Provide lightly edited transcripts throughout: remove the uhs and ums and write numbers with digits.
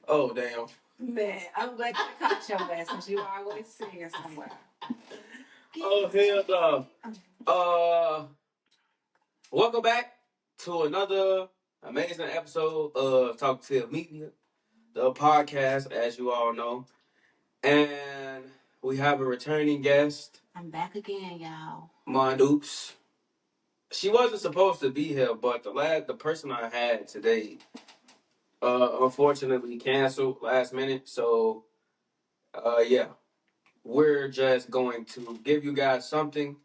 Oh, damn. Man, I'm glad you caught your ass because you always singing somewhere. Oh, hell no. Welcome back to another amazing episode of Talk to Media, the podcast, as you all know. And we have a returning guest. I'm back again, y'all. Madukes. She wasn't supposed to be here, but the person I had today, unfortunately canceled last minute. So, yeah, we're just going to give you guys something,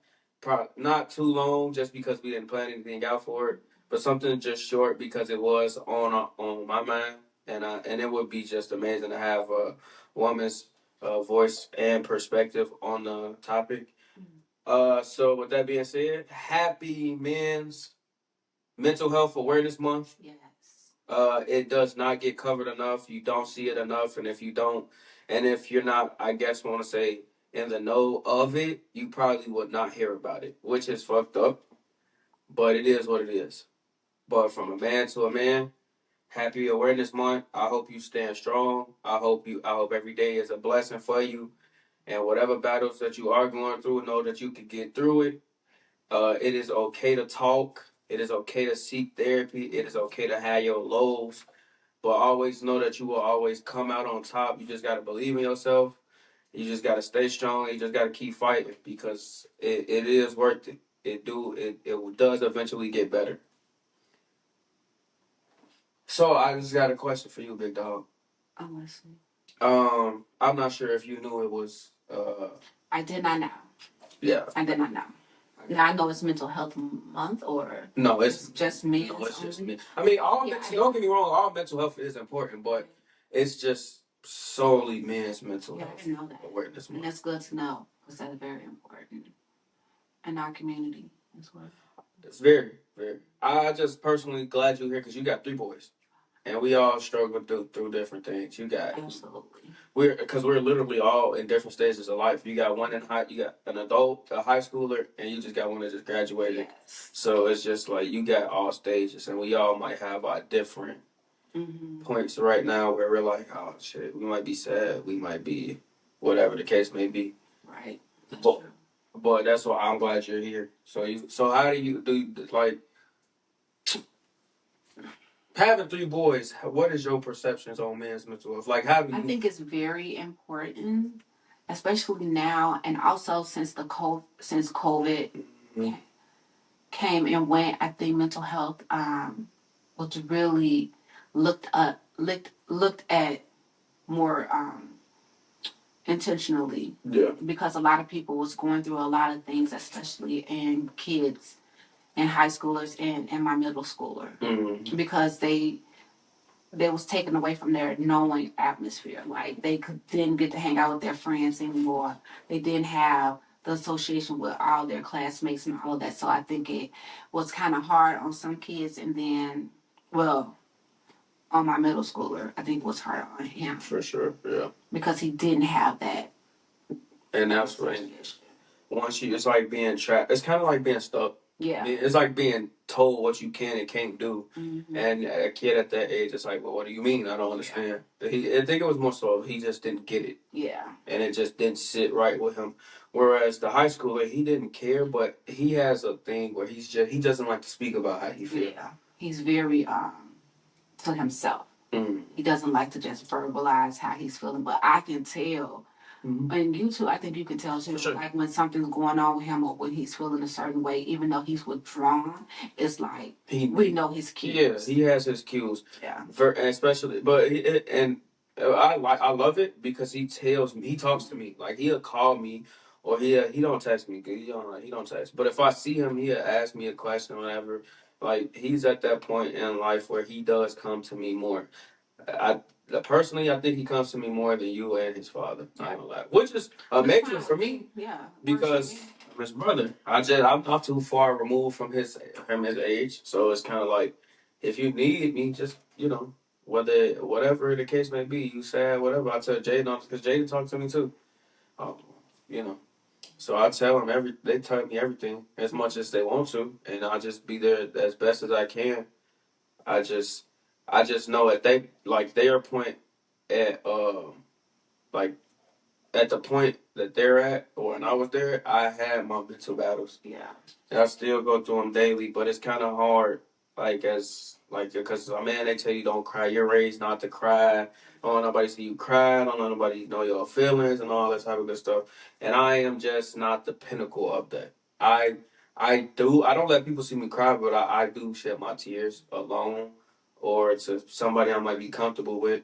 not too long, just because we didn't plan anything out for it, but something just short because it was on my mind, and it would be just amazing to have a woman's voice and perspective on the topic. So with that being said, happy Men's Mental Health Awareness Month. Yes. It does not get covered enough. You don't see it enough, and if you're not, I guess, want to say in the know of it, you probably would not hear about it, which is fucked up. But it is what it is. But from a man to a man, happy Awareness Month. I hope you stand strong. I hope every day is a blessing for you, and whatever battles that you are going through, know that you can get through it. It is okay to talk. It is okay to seek therapy. It is okay to have your lows. But always know that you will always come out on top. You just got to believe in yourself. You just got to stay strong. You just got to keep fighting because it is worth it. It does eventually get better. So I just got a question for you, big dog. I'm listening. I'm not sure if you knew it was. I did not know. Yeah. I did not know. Now I know it's Mental Health Month, or no, it's just me. No, it's just me. I mean, don't get me wrong. All mental health is important, but it's just solely men's mental health. I didn't know that. Awareness month. And that's good to know because that's very important in our community as well. It's very, very. I just personally glad you're here because you got 3 boys, and we all struggle through different things. You got absolutely. We're literally all in different stages of life. You got one you got an adult, a high schooler, and you just got one that just graduated. Yes. So it's just like you got all stages, and we all might have our different points right now where we're like, oh shit, we might be sad, we might be whatever the case may be. Right. But that's why I'm glad you're here. So how do you like having 3 boys? What is your perceptions on men's mental health? Like I think it's very important, especially now, and also since COVID came and went. I think mental health was really looked at more intentionally. Yeah. Because a lot of people was going through a lot of things, especially in kids and high schoolers and my middle schooler, because they was taken away from their knowing atmosphere. Like didn't get to hang out with their friends anymore. They didn't have the association with all their classmates and all of that. So I think it was kind of hard on some kids, and then, well, on my middle schooler, I think it was hard on him. For sure, yeah. Because he didn't have that. And that's right. It's like being trapped. It's kind of like being stuck. Yeah. It's like being told what you can and can't do. Mm-hmm. And a kid at that age is like, well, what do you mean? I don't understand. Yeah. I think it was more so he just didn't get it. Yeah. And it just didn't sit right with him. Whereas the high schooler, he didn't care, but he has a thing where he doesn't like to speak about how he feels. Yeah. He's very to himself. He doesn't like to just verbalize how he's feeling, but I can tell. And you too, I think you can tell too, sure. Like when something's going on with him or when he's feeling a certain way, even though he's withdrawn, it's like we know his cues. Yeah, he has his cues. Yeah, especially, but I love it because he talks to me, like he'll call me, or he don't text me. He don't text. But if I see him, he'll ask me a question or whatever. Like he's at that point in life where he does come to me more. Personally, I think he comes to me more than you and his father. Yeah. I don't lie. Which is amazing for me. Yeah. Because his brother, I'm not too far removed from his age, so it's kind of like if you need me, just whatever the case may be, you sad, whatever. I tell Jaden because Jaden talks to me too. So I tell him they tell me everything as much as they want to, and I just be there as best as I can. I just I just know at their point at like at the point that they're at, or when I was there, I had my mental battles. Yeah. And I still go through them daily, but it's kind of hard, because they tell you don't cry. You're raised not to cry. Don't let nobody see you cry. Don't let nobody know your feelings and all that type of good stuff. And I am just not the pinnacle of that. I don't let people see me cry, but I do shed my tears alone or to somebody I might be comfortable with.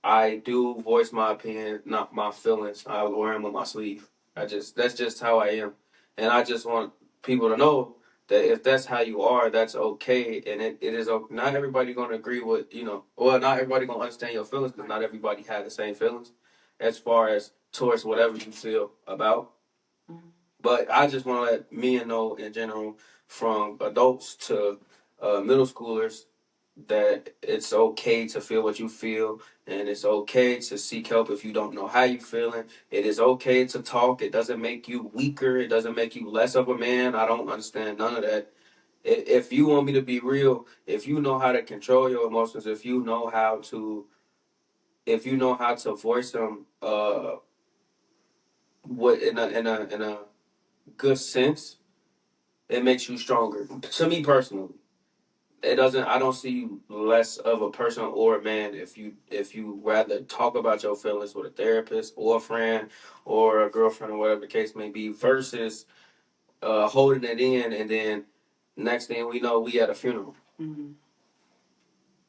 I do voice my opinion, not my feelings. I wear them on my sleeve. That's just how I am, and I just want people to know that if that's how you are, that's okay, and it is okay. Not everybody gonna agree with well, not everybody gonna understand your feelings because not everybody has the same feelings, as far as towards whatever you feel about. Mm-hmm. But I just want to let men know in general, from adults to middle schoolers, that it's okay to feel what you feel, and it's okay to seek help if you don't know how you feeling. It is okay to talk. It doesn't make you weaker. It doesn't make you less of a man. I don't understand none of that. If you want me to be real, if you know how to control your emotions, if you know how to voice them, what in a good sense, it makes you stronger. To me personally, it doesn't. I don't see you less of a person or a man if you rather talk about your feelings with a therapist or a friend or a girlfriend or whatever the case may be, versus holding it in, and then next thing we know, we at a funeral. Mm-hmm.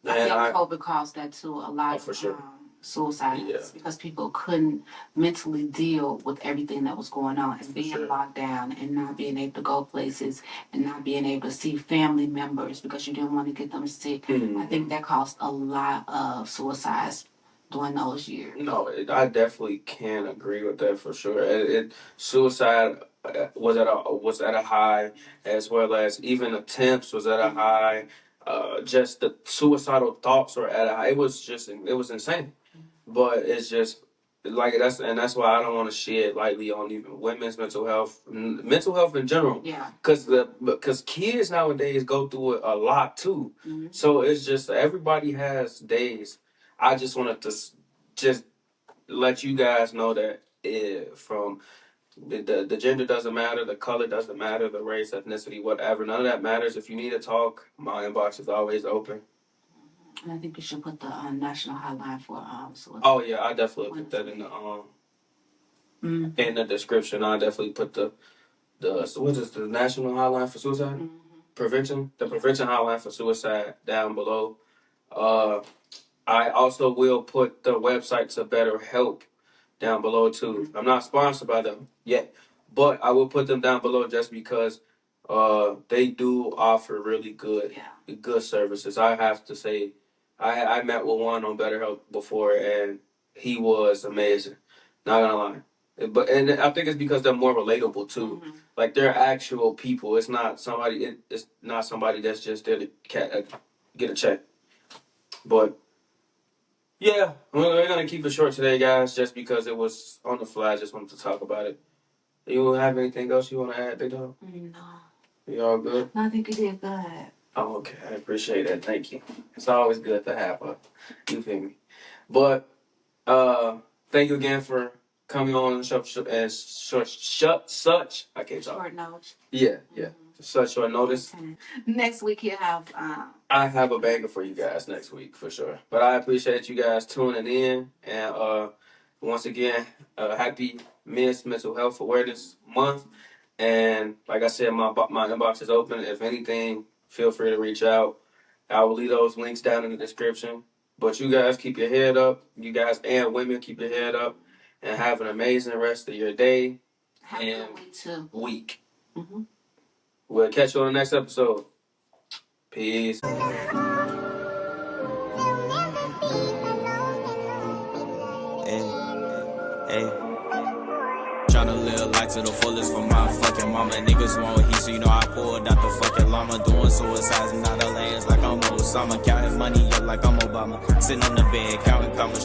I think COVID caused that too. A lot of for sure. Suicides, because people couldn't mentally deal with everything that was going on and being locked down and not being able to go places and not being able to see family members because you didn't want to get them sick. Mm-hmm. I think that caused a lot of suicides during those years. No, I definitely can agree with that for sure. Suicide was at a high, as well as even attempts was at a high. Just the suicidal thoughts were at a high. It was insane. But it's just that's why I don't want to shed lightly on even women's mental health in general. Yeah. Because kids nowadays go through it a lot too. Mm-hmm. So it's just everybody has days. I just wanted to just let you guys know that from the gender doesn't matter, the color doesn't matter, the race, ethnicity, whatever. None of that matters. If you need to talk, my inbox is always open. And I think you should put the national hotline for suicide. Oh yeah, I definitely put that in the description. I definitely put the what is the national hotline for suicide? Mm-hmm. Prevention. The prevention hotline for suicide down below. I also will put the website to BetterHelp down below too. I'm not sponsored by them yet, but I will put them down below just because they do offer really good services. I have to say, I met with one on BetterHelp before, and he was amazing. Not gonna lie, and I think it's because they're more relatable too. Mm-hmm. Like they're actual people. It's not somebody. It's not somebody that's just there to get a check. But yeah, we're gonna keep it short today, guys, just because it was on the fly. I just wanted to talk about it. You have anything else you want to add, Big Dog? No. You all good? No, I think you did good. Oh, okay. I appreciate that. Thank you. It's always good to have you feel me? But thank you again for coming on such I can't talk. Short notice. Yeah. Mm-hmm. Such short notice. Next week you have I have a banger for you guys next week for sure. But I appreciate you guys tuning in, and once again, happy Men's Mental Health Awareness Month. And like I said, my inbox is open. If anything, feel free to reach out. I will leave those links down in the description. But you guys keep your head up. You guys and women keep your head up, and have an amazing rest of your day and week. Mm-hmm. We'll catch you on the next episode. Peace. Tryna live life to the fullest for my fucking mama. Niggas want heat, so you know I pulled out the fucking llama. Doing suicides and out of lands like I'm Osama. Counting money up like I'm Obama. Sitting on the bed, counting commas.